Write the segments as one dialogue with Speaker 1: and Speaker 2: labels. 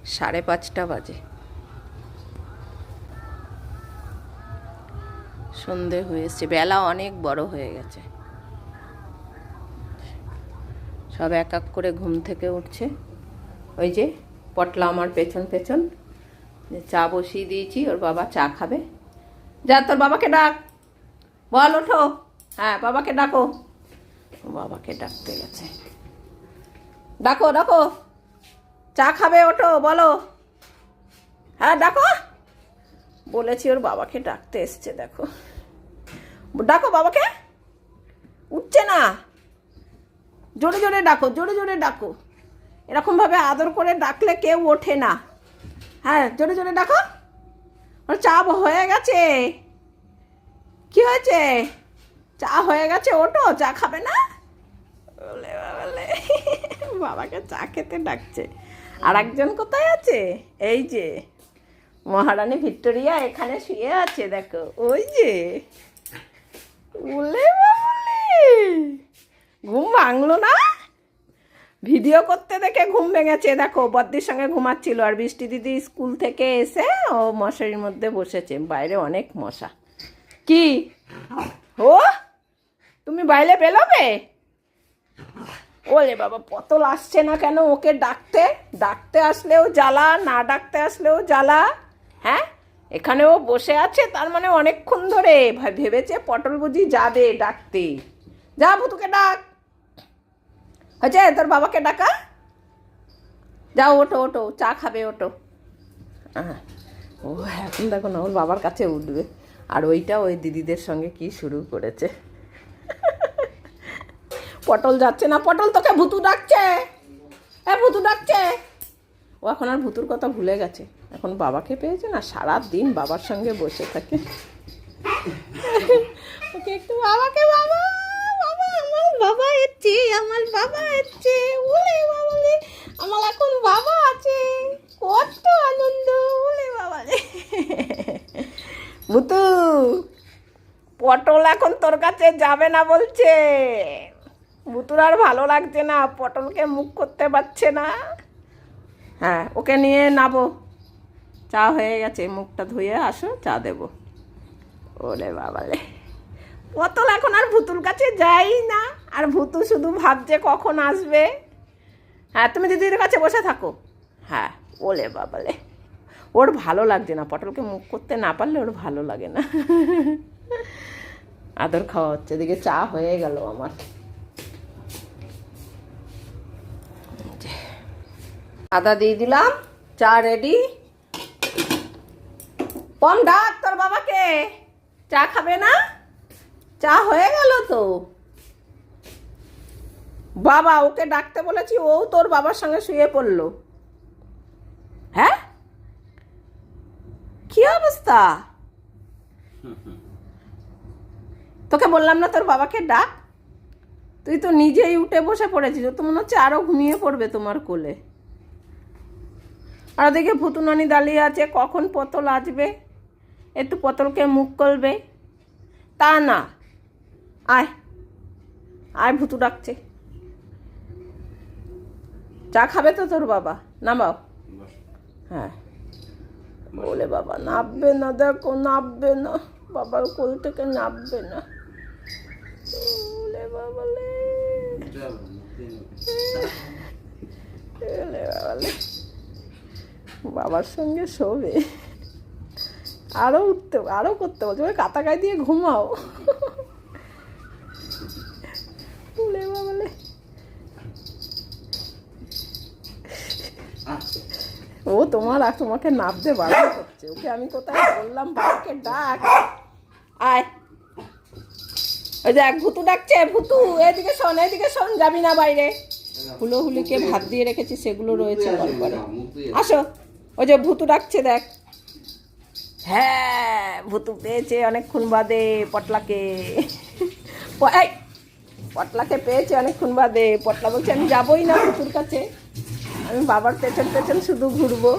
Speaker 1: 5:30 বাজে, সন্ধে হয়েছে, বেলা অনেক বড় হয়ে গেছে। সব এক এক করে ঘুম থেকে উঠছে। ওই যে পটলা আমার পেছন পেছন, চা বসিয়ে দিয়েছি, ওর বাবা চা খাবে। যা তোর বাবাকে ডাক, বল ওঠো। হ্যাঁ, বাবাকে ডাকো। বাবাকে ডাকতে গেছে। ডাকো ডাকো, চা খাবে, ওঠো, বলো। হ্যাঁ ডাকো, বলেছি ওর বাবাকে ডাকতে এসছে। দেখো, ডাকো বাবাকে, উঠছে না। জোরে জোরে ডাকো, জোরে জোরে ডাকো। এরকমভাবে আদর করে ডাকলে কেউ ওঠে না। হ্যাঁ, জোরে জোরে ডাকো। ওর চা হয়ে গেছে। কি হয়েছে? চা হয়ে গেছে, ওঠো, চা খাবে না? বলে বলে বাবাকে চা খেতে ডাকছে। আর একজন কোথায় আছে? এই যে মহারানী ভিক্টোরিয়া এখানে শুয়ে আছে, দেখো, ওই যে। বলে বলে ঘুম ভাঙলো না? ভিডিও করতে দেখে ঘুম ভেঙেছে। দেখো, বদ্দির সঙ্গে ঘুমাচ্ছিল, আর বৃষ্টি দিদি স্কুল থেকে এসে ও মশারির মধ্যে বসেছে। বাইরে অনেক মশা। কি ও, তুমি বাইরে বেরোবে? ওলে বাবা, পটল আসছে না কেন ওকে ডাকতে? ডাকতে আসলেও জ্বালা, না ডাকতে আসলেও জ্বালা। হ্যাঁ, এখানেও বসে আছে, তার মানে অনেকক্ষণ ধরে ভেবেছে পটল বুঝি যাবে ডাকতে। যা, ভুতুকে ডাক। হয়েছে তোর বাবাকে ডাকা? যাও, ওঠো ওঠো, চা খাবে, ওঠো। হ্যাঁ, ও এখন দেখো না ওর বাবার কাছে উঠবে। আর ওইটা ওই দিদিদের সঙ্গে কি শুরু করেছে। পটল যাচ্ছে না, পটল তোকে ভুতু ডাকছে। ভুতু ডাকছে। ও এখন আর ভুতুর কথা ভুলে গেছে, এখন বাবাকে পেয়েছে না, সারাদিন বাবার সঙ্গে বসে থাকে। ওকে একটু বাবাকে, বাবা বাবা, আমার বাবা এসছে, আমার বাবা এসছে, বলে বাবালে আমার এখন বাবা আছে, কত আনন্দ, বলে বাবালে। ভুতু, পটল এখন তোর কাছে যাবে না বলছে। ভুতুর আর ভালো লাগছে না, পটলকে মুখ করতে পারছে না। হ্যাঁ, ওকে নিয়ে নাবো। চা হয়ে গেছে, মুখটা ধুয়ে আসো, চা দেবো। ওরে বাবালে, পটল এখন আর ভুতুর কাছে যাই না। আর ভুতু শুধু ভাবছে কখন আসবে। হ্যাঁ, তুমি দিদির কাছে বসে থাকো। হ্যাঁ, ওলে বাবালে, ওর ভালো লাগছে না, পটলকে মুখ করতে না পারলে ওর ভালো লাগে না। আদর খাওয়া হচ্ছে, এদিকে চা হয়ে গেল আমার। আদা দিয়ে দিলাম, চা রেডি। কম ডাক তোর বাবাকে, চা খাবে না? চা হয়ে গেল তো। বাবা ওকে ডাকতে বলেছি, ও তোর বাবার সঙ্গে শুয়ে পড়লো। হ্যাঁ, কি অবস্থা? তোকে বললাম না তোর বাবাকে ডাক? তুই তো নিজেই উঠে বসে পড়েছিস। তো মনে হচ্ছে আরো ঘুমিয়ে পড়বে তোমার কোলে। আর দেখে ভুতুনানি দাঁড়িয়ে আছে, কখন পটল আসবে, একটু পটলকে মুখ করবে। তা না, আয় আয়, ভুতু ডাকছে। চা খাবে তো তোর বাবা? নামাও। হ্যাঁ, বলে বাবা নাববে না, দেখো নাববে না, বাবার কোল থেকে নাববে না। বলে বাবালে, বাবার সঙ্গে শোবে। আরো উঠতে, আরো করতে বলছে, ওই কাতা গায়ে দিয়ে ঘুমাও। বলে বাবালে, ও তোমাকে নাবতে বারণ করছে। ওকে আমি কোথায় বললাম বাবাকে ডাক, আয়। ওই দেখ ভুতু ডাকছে, ভুতু এদিকে শোন, এদিকে শোন, যাবি না বাইরে। হুলোহুলিকে ভাত দিয়ে রেখেছি, সেগুলো রয়েছে ঘরে। আসো, ওই যে ভুতু ডাকছে, দেখ। হ্যাঁ, ভুতু পেয়েছে অনেকক্ষণ বাদে পটলাকে। পটলাকে পেয়েছে অনেকক্ষণ বাদে। পটলা বলছে আমি যাবোই না ভুতুর কাছে, আমি বাবার পেছন পেছন শুধু ঘুরবো।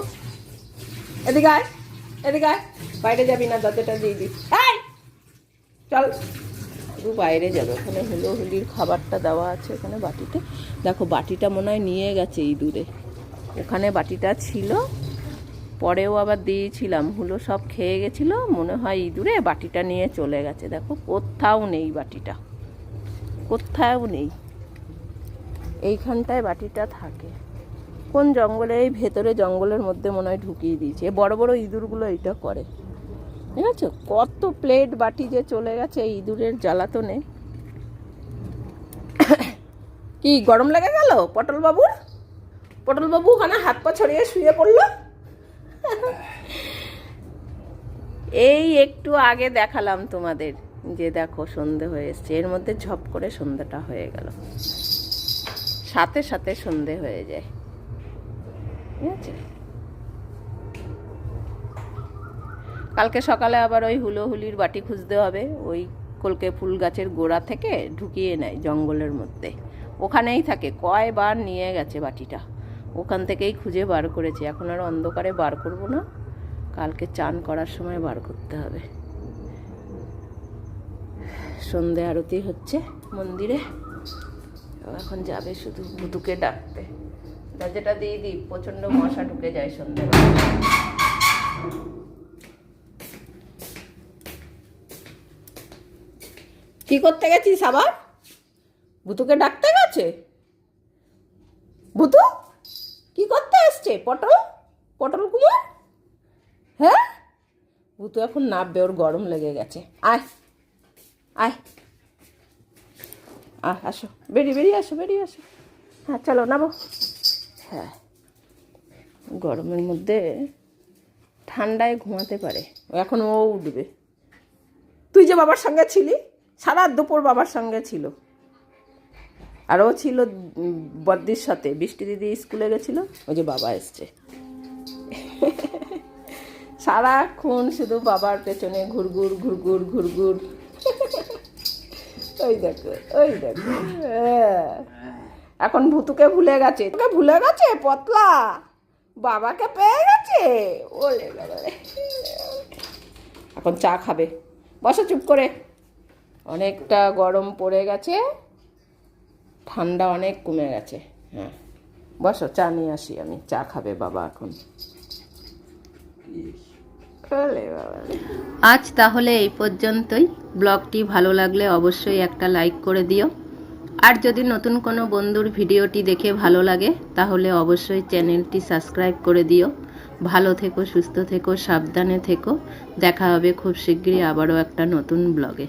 Speaker 1: এদিকে আয়, এদিকে আয়, বাইরে যাবি না, দরজাটা দিয়ে দিস। চল, শুধু বাইরে যাবে। ওখানে হুলোহুলির খাবারটা দেওয়া আছে, ওখানে বাটিতে। দেখো বাটিটা মনে হয় নিয়ে গেছে ইঁদুরে। ওখানে বাটিটা ছিল, পরেও আবার দিয়েছিলাম, হুলো সব খেয়ে গেছিলো, মনে হয় ইঁদুরে বাটিটা নিয়ে চলে গেছে। দেখো কোথাও নেই বাটিটা, কোথাও নেই। এইখানটায় বাটিটা থাকে, কোন জঙ্গলে, এই ভেতরে জঙ্গলের মধ্যে মনে হয় ঢুকিয়ে দিয়েছে। বড় বড় ইঁদুরগুলো এটা করে, ঠিক আছে? কত প্লেট বাটি যে চলে গেছে এই ইঁদুরের জ্বালাতনে। কি গরম লেগে গেল পটল বাবুর? পটল বাবু ওখানে হাত পা ছড়িয়ে শুয়ে পড়লো। এই একটু আগে দেখালাম তোমাদের যে দেখো সন্ধে হয়ে এসছে, এর মধ্যে ঝপ করে সন্ধ্যাটা হয়ে গেল, সাথে সাথে সন্ধে হয়ে যায়, ঠিক আছে? কালকে সকালে আবার ওই হুলোহুলির বাটি খুঁজতে হবে, ওই কলকে ফুল গাছের গোড়া থেকে ঢুকিয়ে নেয় জঙ্গলের মধ্যে, ওখানেই থাকে। কয়বার নিয়ে গেছে বাটিটা, ওখান থেকেই খুঁজে বার করেছে। এখন আর অন্ধকারে বার করব না, কালকে চান করার সময় বার করতে হবে। সন্ধে আরতি হচ্ছে মন্দিরে, এখন যাবে শুধু ভুতুকে ডাকতে। দরজাটা দিয়ে দিই, প্রচণ্ড মশা ঢুকে যায় সন্ধ্যেবেলা। কি করতে গেছিস আবার? ভুতুকে ডাকতে গেছে? ভুতু কি করতে এসছে? পটল, পটল কুমার, হ্যাঁ? ভুতু এখন নামবে, ওর গরম লেগে গেছে। আয় আয় আয়, আসো, বেরিয়ে আসো, বেরিয়ে আসো। হ্যাঁ চলো নামো। হ্যাঁ, গরমের মধ্যে ঠান্ডায় ঘুমাতে পারে, এখন ও উঠবে। তুই যে বাবার সঙ্গে ছিলি, সারা দুপুর বাবার সঙ্গে ছিল, আর ও ছিল বদ্দির সাথে। বৃষ্টি দিদি স্কুলে গেছিল, ওই যে বাবা এসছে। সারাক্ষণ শুধু বাবার পেছনে ঘুরঘুর ঘুরঘুর ঘুরঘুর। ওই দেখো, ওই দেখো, এখন ভুতুকে ভুলে গেছে, তোকে ভুলে গেছে পতলা, বাবাকে পেয়ে গেছে। ওলে বাবা, এখন চা খাবে, বসো চুপ করে। অনেকটা গরম পড়ে গেছে, ঠান্ডা অনেক কমে গেছে। হ্যাঁ বসো, চা নিয়ে আসি আমি, চা খাবে বাবা এখন। আজ তাহলে এই পর্যন্তই। ব্লগটি ভালো লাগলে অবশ্যই একটা লাইক করে দিও, আর যদি নতুন কোনো বন্ধুর ভিডিওটি দেখে ভালো লাগে তাহলে অবশ্যই চ্যানেলটি সাবস্ক্রাইব করে দিও। ভালো থেকো, সুস্থ থেকো, সাবধানে থেকো। দেখা হবে খুব শীঘ্রই আবারও একটা নতুন ব্লগে।